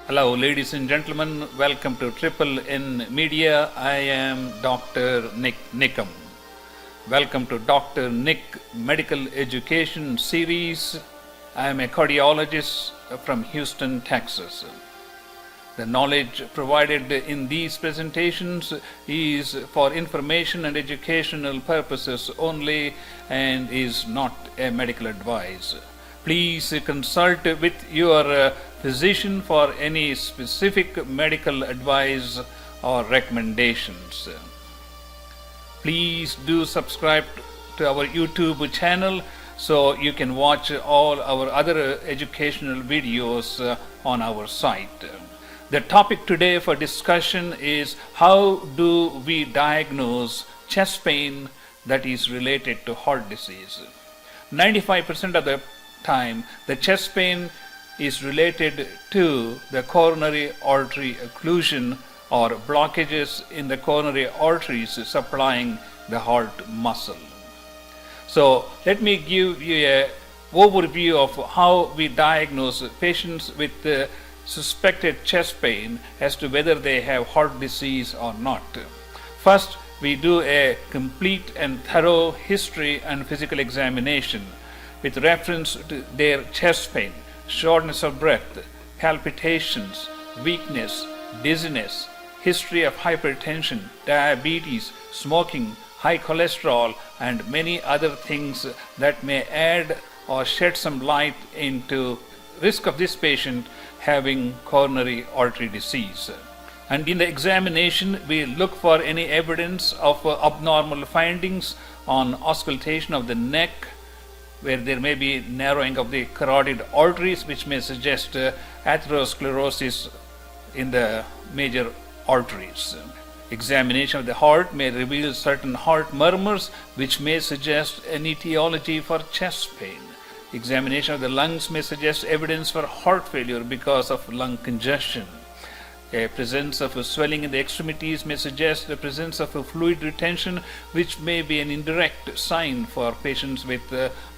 Hello, ladies and gentlemen. Welcome to Triple N Media. I am Dr. Nik Nikam. Welcome to Dr. Nik Medical Education Series. I am a cardiologist from Houston, Texas. The knowledge provided in these presentations is for information and educational purposes only and is not a medical advice. Please consult with your physician for any specific medical advice or recommendations. Please do subscribe to our YouTube channel so you can watch all our other educational videos on our site. The topic today for discussion is how do we diagnose chest pain that is related to heart disease. 95% of the time, the chest pain is related to the coronary artery occlusion or blockages in the coronary arteries supplying the heart muscle. So let me give you an overview of how we diagnose patients with suspected chest pain as to whether they have heart disease or not. First, we do a complete and thorough history and physical examination with reference to their chest pain, shortness of breath, palpitations, weakness, dizziness, history of hypertension, diabetes, smoking, high cholesterol, and many other things that may add or shed some light into risk of this patient having coronary artery disease. And in the examination, we look for any evidence of abnormal findings on auscultation of the neck, where there may be narrowing of the carotid arteries, which may suggest atherosclerosis in the major arteries. Examination of the heart may reveal certain heart murmurs, which may suggest an etiology for chest pain. Examination of the lungs may suggest evidence for heart failure because of lung congestion. A presence of a swelling in the extremities may suggest the presence of a fluid retention, which may be an indirect sign for patients with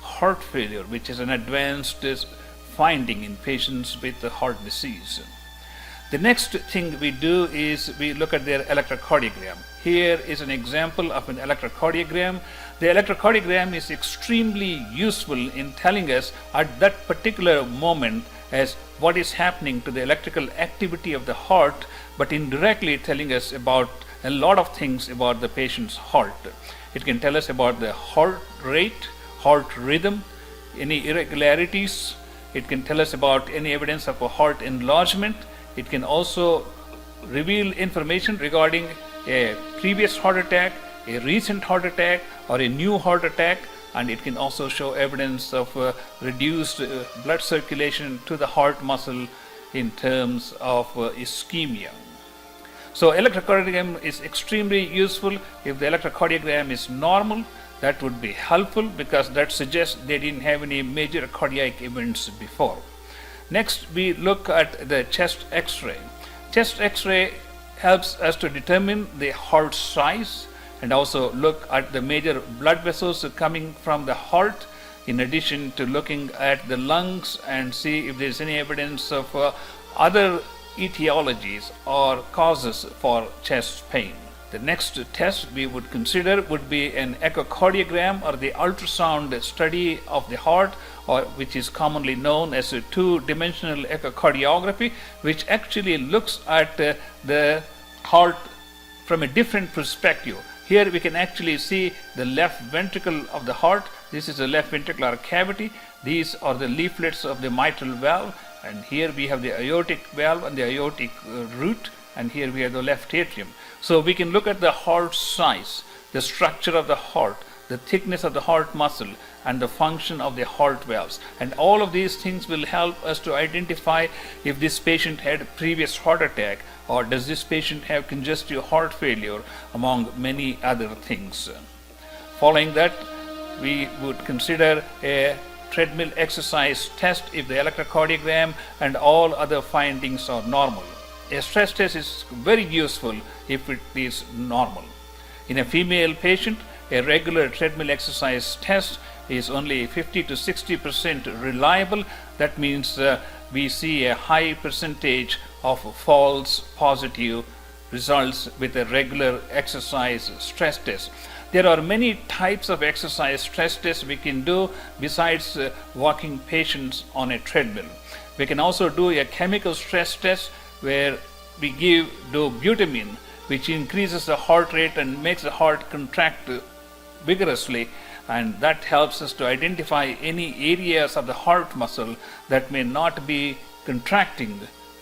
heart failure, which is an advanced finding in patients with heart disease. The next thing we do is we look at their electrocardiogram. Here is an example of an electrocardiogram. The electrocardiogram is extremely useful in telling us at that particular moment as what is happening to the electrical activity of the heart, but indirectly telling us about a lot of things about the patient's heart. It can tell us about the heart rate, heart rhythm, any irregularities. It can tell us about any evidence of a heart enlargement. It can also reveal information regarding a previous heart attack, a recent heart attack, or a new heart attack, and it can also show evidence of reduced blood circulation to the heart muscle in terms of ischemia. So electrocardiogram is extremely useful. If the electrocardiogram is normal, that would be helpful because that suggests they didn't have any major cardiac events before. Next, we look at the chest X-ray. Chest X-ray helps us to determine the heart size and also look at the major blood vessels coming from the heart, in addition to looking at the lungs and see if there's any evidence of other etiologies or causes for chest pain. The next test we would consider would be an echocardiogram or the ultrasound study of the heart, or which is commonly known as a two-dimensional echocardiography, which actually looks at the heart from a different perspective. Here we can actually see the left ventricle of the heart. This is the left ventricular cavity. These are the leaflets of the mitral valve, and here we have the aortic valve and the aortic root, and here we have the left atrium. So we can look at the heart size, the structure of the heart, the thickness of the heart muscle, and the function of the heart valves. And all of these things will help us to identify if this patient had a previous heart attack or does this patient have congestive heart failure, among many other things. Following that, we would consider a treadmill exercise test if the electrocardiogram and all other findings are normal. A stress test is very useful if it is normal. In a female patient, a regular treadmill exercise test is only 50 to 60% reliable. That means we see a high percentage of false positive results with a regular exercise stress test. There are many types of exercise stress tests we can do besides walking patients on a treadmill. We can also do a chemical stress test where we do butamine, which increases the heart rate and makes the heart contract vigorously, and that helps us to identify any areas of the heart muscle that may not be contracting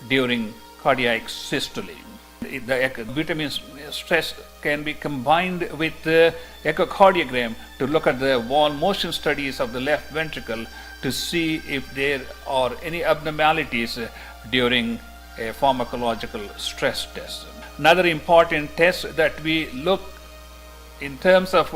during cardiac systole. The butamine stress can be combined with the echocardiogram to look at the wall motion studies of the left ventricle to see if there are any abnormalities during a pharmacological stress test. Another important test that we look in terms of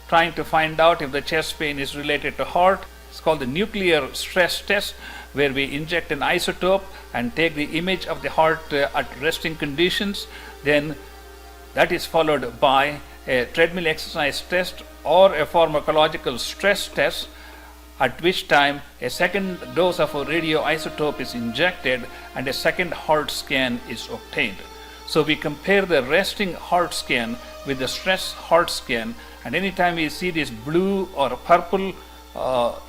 trying to find out if the chest pain is related to heart is called the nuclear stress test, where we inject an isotope and take the image of the heart at resting conditions. Then that is followed by a treadmill exercise test or a pharmacological stress test, at which time a second dose of a radioisotope is injected and a second heart scan is obtained. So we compare the resting heart scan with the stress heart scan, and anytime we see these blue or purple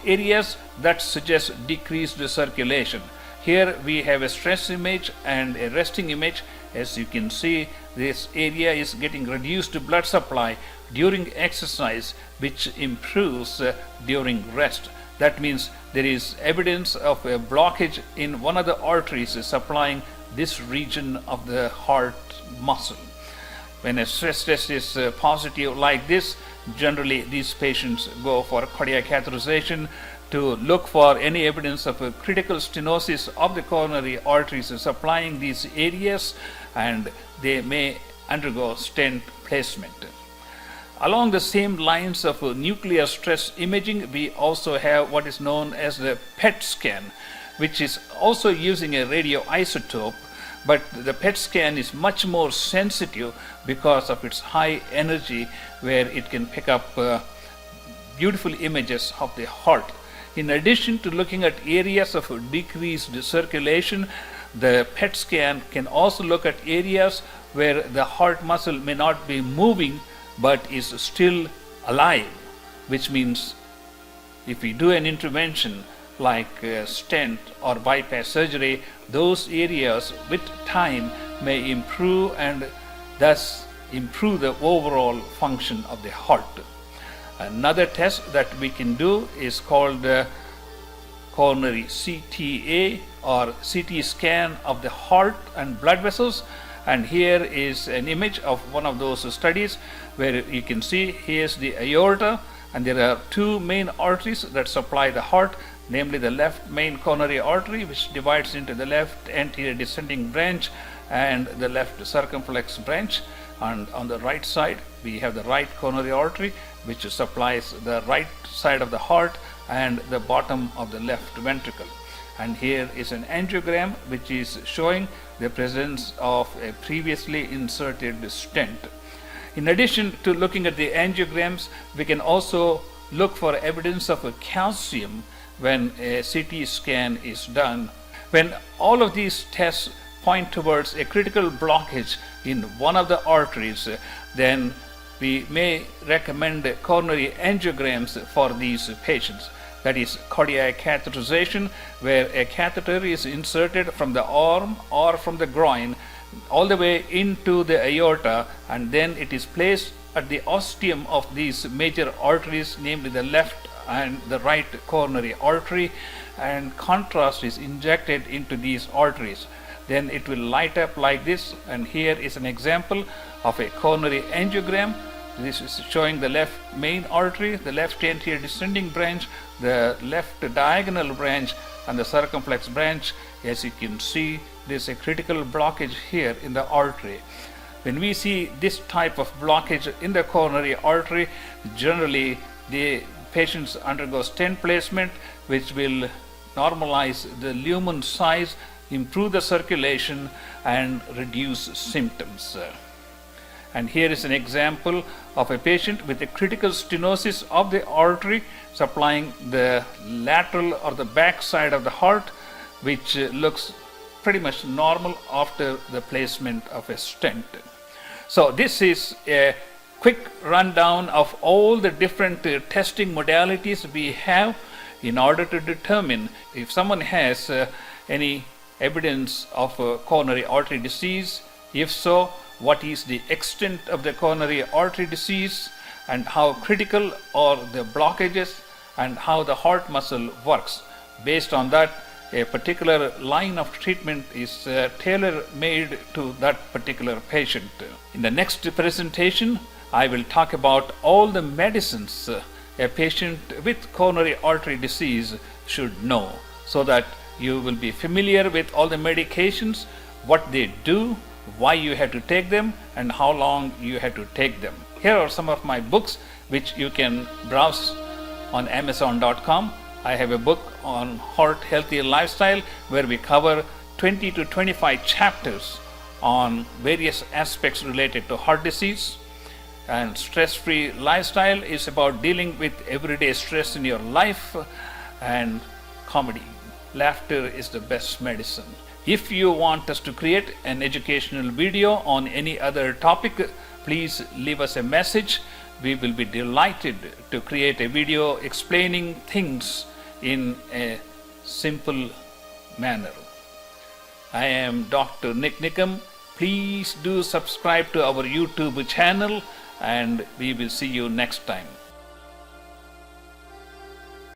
areas, that suggests decreased circulation. Here we have a stress image and a resting image. As you can see, this area is getting reduced blood supply during exercise, which improves during rest. That means there is evidence of a blockage in one of the arteries supplying this region of the heart muscle. When a stress test is positive like this, generally these patients go for cardiac catheterization to look for any evidence of a critical stenosis of the coronary arteries supplying these areas, and they may undergo stent placement. Along the same lines of nuclear stress imaging, we also have what is known as the PET scan, which is also using a radioisotope, but the PET scan is much more sensitive because of its high energy, where it can pick up beautiful images of the heart. In addition to looking at areas of decreased circulation, the PET scan can also look at areas where the heart muscle may not be moving but is still alive, which means if we do an intervention like stent or bypass surgery, those areas with time may improve and thus improve the overall function of the heart. Another test that we can do is called coronary CTA or CT scan of the heart and blood vessels. And here is an image of one of those studies where you can see here's the aorta, and there are two main arteries that supply the heart, namely the left main coronary artery, which divides into the left anterior descending branch and the left circumflex branch. And on the right side, we have the right coronary artery, which supplies the right side of the heart and the bottom of the left ventricle. And here is an angiogram which is showing the presence of a previously inserted stent. In addition to looking at the angiograms, we can also look for evidence of a calcium when a CT scan is done. When all of these tests point towards a critical blockage in one of the arteries, then we may recommend coronary angiograms for these patients. That is cardiac catheterization, where a catheter is inserted from the arm or from the groin all the way into the aorta, and then it is placed at the ostium of these major arteries, namely the left and the right coronary artery, and contrast is injected into these arteries. Then it will light up like this, and here is an example of a coronary angiogram. This is showing the left main artery, the left anterior descending branch, the left diagonal branch, and the circumflex branch. As you can see, there is a critical blockage here in the artery. When we see this type of blockage in the coronary artery, generally the patients undergo stent placement, which will normalize the lumen size, improve the circulation, and reduce symptoms. And here is an example of a patient with a critical stenosis of the artery supplying the lateral or the back side of the heart, which looks pretty much normal after the placement of a stent. So this is a quick rundown of all the different testing modalities we have in order to determine if someone has any evidence of coronary artery disease. If so, what is the extent of the coronary artery disease, and how critical are the blockages, and how the heart muscle works. Based on that, a particular line of treatment is tailor-made to that particular patient. In the next presentation, I will talk about all the medicines a patient with coronary artery disease should know, so that you will be familiar with all the medications, what they do, why you have to take them, and how long you have to take them. Here are some of my books which you can browse on Amazon.com. I have a book on heart healthy lifestyle where we cover 20 to 25 chapters on various aspects related to heart disease. And stress-free lifestyle is about dealing with everyday stress in your life, and comedy. Laughter is the best medicine. If you want us to create an educational video on any other topic, please leave us a message. We will be delighted to create a video explaining things in a simple manner. I am Dr. Nik Nikam. Please do subscribe to our YouTube channel, and we will see you next time.